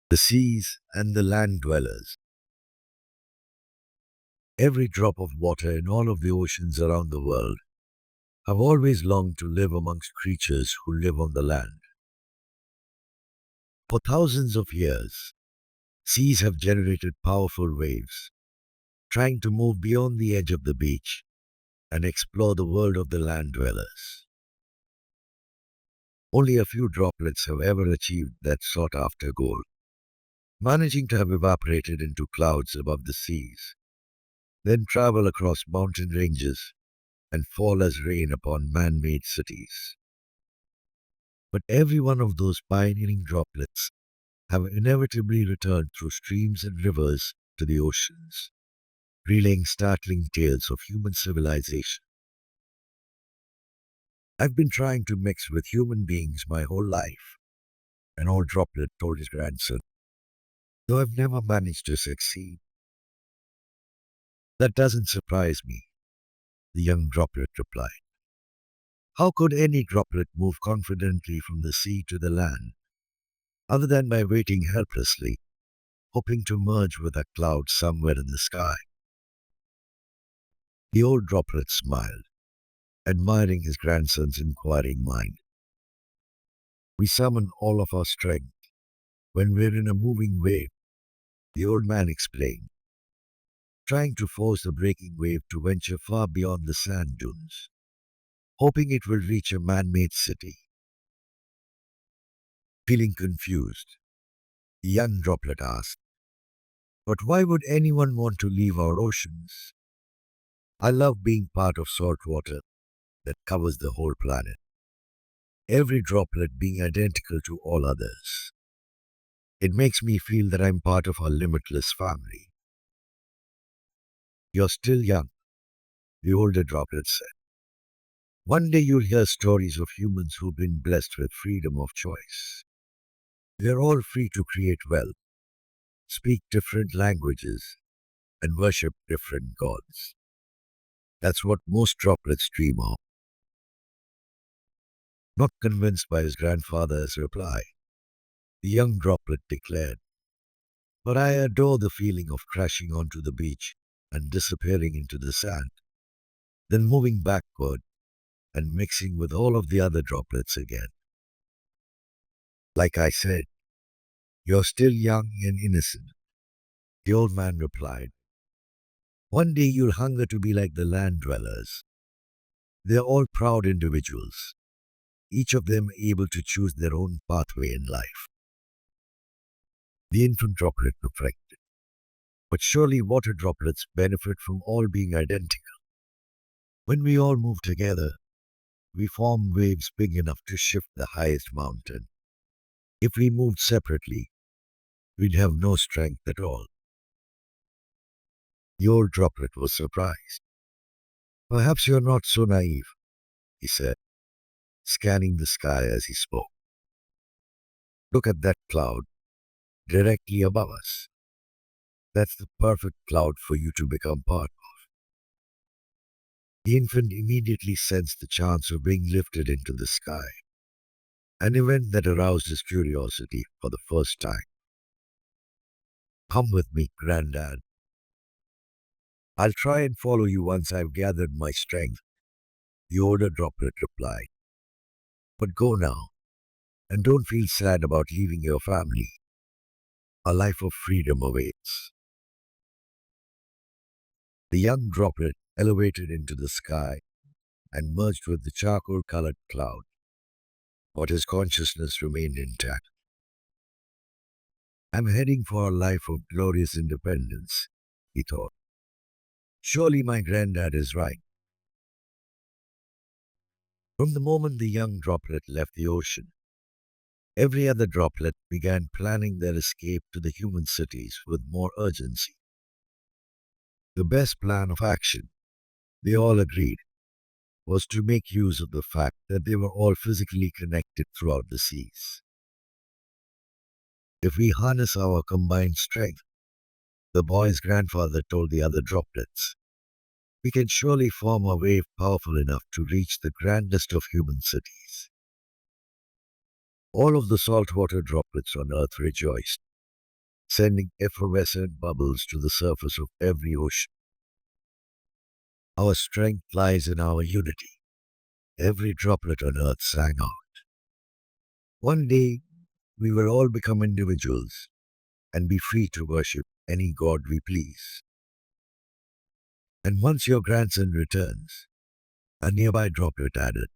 the seas and the land dwellers. Every drop of water in all of the oceans around the world have always longed to live amongst creatures who live on the land. For thousands of years, seas have generated powerful waves, trying to move beyond the edge of the beach and explore the world of the land dwellers. Only a few droplets have ever achieved that sought-after goal, managing to have evaporated into clouds above the seas, then travel across mountain ranges and fall as rain upon man-made cities. But every one of those pioneering droplets have inevitably returned through streams and rivers to the oceans, relaying startling tales of human civilization. I've been trying to mix with human beings my whole life, an old droplet told his grandson, though I've never managed to succeed. That doesn't surprise me, the young droplet replied. How could any droplet move confidently from the sea to the land, other than by waiting helplessly, hoping to merge with a cloud somewhere in the sky? The old droplet smiled, admiring his grandson's inquiring mind. We summon all of our strength when we're in a moving wave, the old man explained, trying to force the breaking wave to venture far beyond the sand dunes, hoping it will reach a man-made city. Feeling confused, the young droplet asked, but why would anyone want to leave our oceans? I love being part of salt water that covers the whole planet, every droplet being identical to all others. It makes me feel that I'm part of our limitless family. You're still young, the older droplet said. One day you'll hear stories of humans who've been blessed with freedom of choice. They're all free to create wealth, speak different languages, and worship different gods. That's what most droplets dream of. Not convinced by his grandfather's reply, the young droplet declared, but I adore the feeling of crashing onto the beach and disappearing into the sand, then moving backward and mixing with all of the other droplets again. Like I said, you're still young and innocent, the old man replied. One day you'll hunger to be like the land dwellers. They're all proud individuals, each of them able to choose their own pathway in life. The infant droplet reflected. But surely water droplets benefit from all being identical. When we all move together, we form waves big enough to shift the highest mountain. If we moved separately, we'd have no strength at all. The old droplet was surprised. Perhaps you're not so naive, he said, scanning the sky as he spoke. Look at that cloud directly above us. That's the perfect cloud for you to become part of. The infant immediately sensed the chance of being lifted into the sky, an event that aroused his curiosity for the first time. Come with me, Grandad. I'll try and follow you once I've gathered my strength, the older droplet replied. But go now, and don't feel sad about leaving your family. A life of freedom awaits. The young droplet elevated into the sky and merged with the charcoal-colored cloud, but his consciousness remained intact. I'm heading for a life of glorious independence, he thought. Surely my granddad is right. From the moment the young droplet left the ocean, every other droplet began planning their escape to the human cities with more urgency. The best plan of action, they all agreed, was to make use of the fact that they were all physically connected throughout the seas. If we harness our combined strength, the boy's grandfather told the other droplets, we can surely form a wave powerful enough to reach the grandest of human cities. All of the saltwater droplets on earth rejoiced, sending effervescent bubbles to the surface of every ocean. Our strength lies in our unity. Every droplet on earth sang out. One day, we will all become individuals and be free to worship any god we please. And once your grandson returns, a nearby droplet added,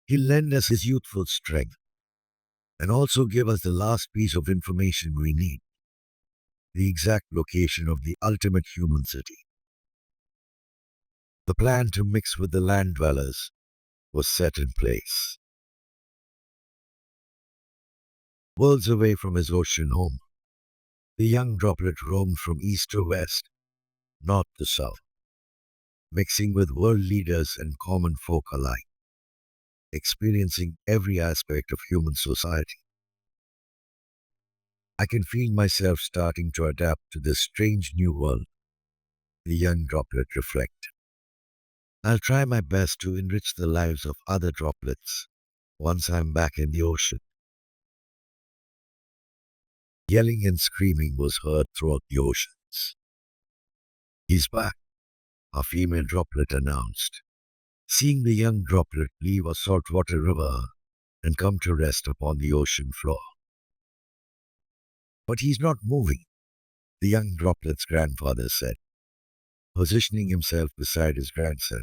he'll lend us his youthful strength and also give us the last piece of information we need, the exact location of the ultimate human city. The plan to mix with the land dwellers was set in place. Worlds away from his ocean home, the young droplet roamed from east to west, north to south, mixing with world leaders and common folk alike, experiencing every aspect of human society. I can feel myself starting to adapt to this strange new world, the young droplet reflected. I'll try my best to enrich the lives of other droplets once I'm back in the ocean. Yelling and screaming was heard throughout the oceans. He's back, a female droplet announced, seeing the young droplet leave a saltwater river and come to rest upon the ocean floor. But he's not moving, the young droplet's grandfather said, positioning himself beside his grandson.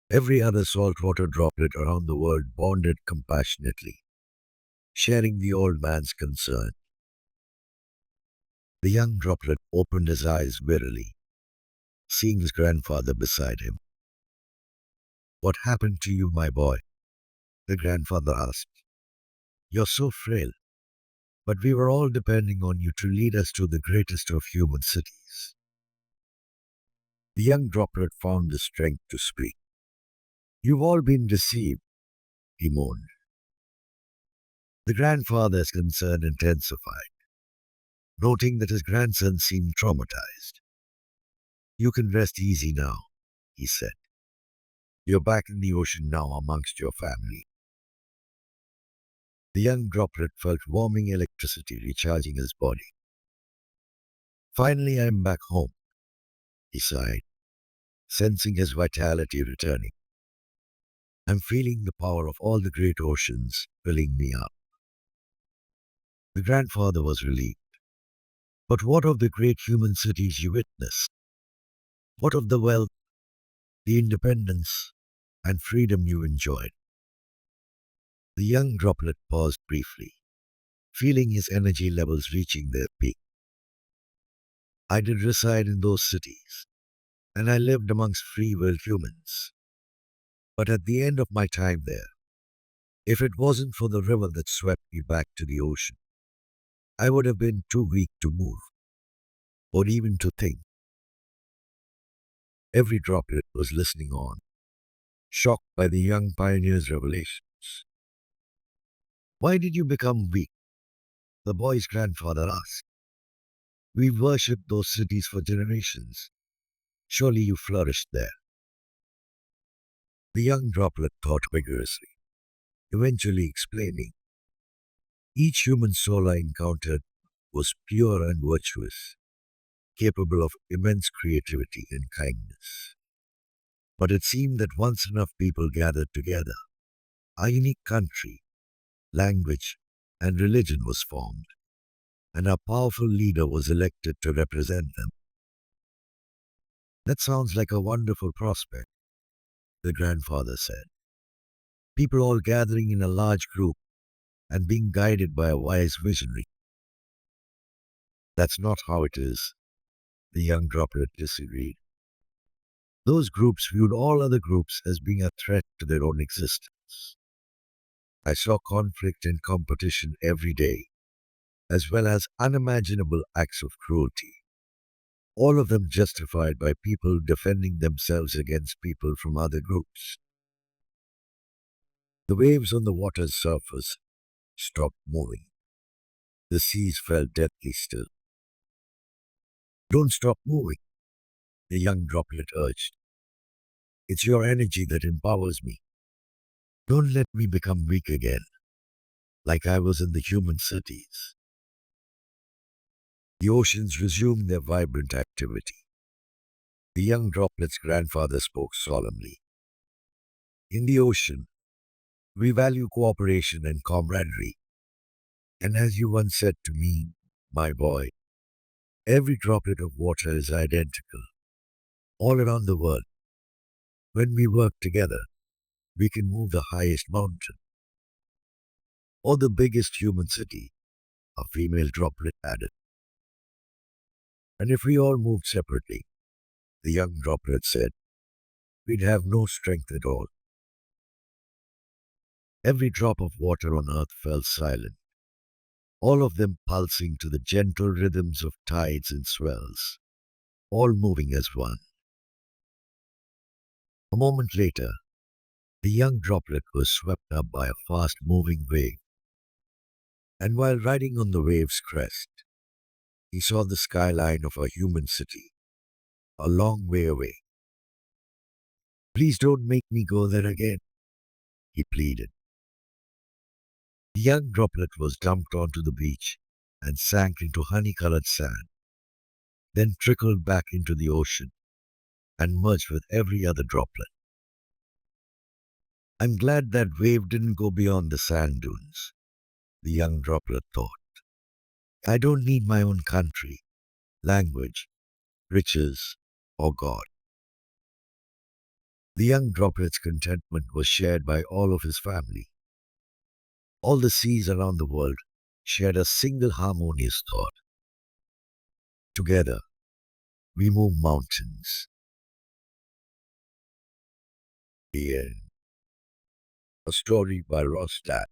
Every other saltwater droplet around the world bonded compassionately, sharing the old man's concern. The young droplet opened his eyes wearily, seeing his grandfather beside him. What happened to you, my boy? The grandfather asked. You're so frail, but we were all depending on you to lead us to the greatest of human cities. The young droplet found the strength to speak. You've all been deceived, he moaned. The grandfather's concern intensified, noting that his grandson seemed traumatized. You can rest easy now, he said. You're back in the ocean now amongst your family. The young droplet felt warming electricity recharging his body. Finally, I'm back home, he sighed, sensing his vitality returning. I'm feeling the power of all the great oceans filling me up. The grandfather was relieved. But what of the great human cities you witnessed? What of the wealth, the independence, and freedom you enjoyed? The young droplet paused briefly, feeling his energy levels reaching their peak. I did reside in those cities, and I lived amongst free-willed humans. But at the end of my time there, if it wasn't for the river that swept me back to the ocean, I would have been too weak to move, or even to think. Every droplet was listening on, shocked by the young pioneer's revelations. Why did you become weak? The boy's grandfather asked. We've worshipped those cities for generations. Surely you flourished there. The young droplet thought vigorously, eventually explaining. Each human soul I encountered was pure and virtuous, capable of immense creativity and kindness. But it seemed that once enough people gathered together, a unique country, language, and religion was formed, and a powerful leader was elected to represent them. That sounds like a wonderful prospect, the grandfather said. People all gathering in a large group and being guided by a wise visionary. That's not how it is, the young droplet disagreed. Those groups viewed all other groups as being a threat to their own existence. I saw conflict and competition every day, as well as unimaginable acts of cruelty, all of them justified by people defending themselves against people from other groups. The waves on the water's surface stopped moving. The seas felt deathly still. Don't stop moving, the young droplet urged. It's your energy that empowers me. Don't let me become weak again, like I was in the human cities. The oceans resumed their vibrant activity. The young droplet's grandfather spoke solemnly. In the ocean, we value cooperation and camaraderie. And as you once said to me, my boy, every droplet of water is identical. All around the world, when we work together, we can move the highest mountain or the biggest human city, a female droplet added. And if we all moved separately, the young droplet said, we'd have no strength at all. Every drop of water on earth fell silent, all of them pulsing to the gentle rhythms of tides and swells, all moving as one. A moment later, the young droplet was swept up by a fast-moving wave, and while riding on the wave's crest, he saw the skyline of a human city, a long way away. Please don't make me go there again, he pleaded. The young droplet was dumped onto the beach and sank into honey-colored sand, then trickled back into the ocean and merged with every other droplet. I'm glad that wave didn't go beyond the sand dunes, the young droplet thought. I don't need my own country, language, riches, or God. The young droplet's contentment was shared by all of his family. All the seas around the world shared a single harmonious thought. Together, we move mountains. The end. A story by Rostat.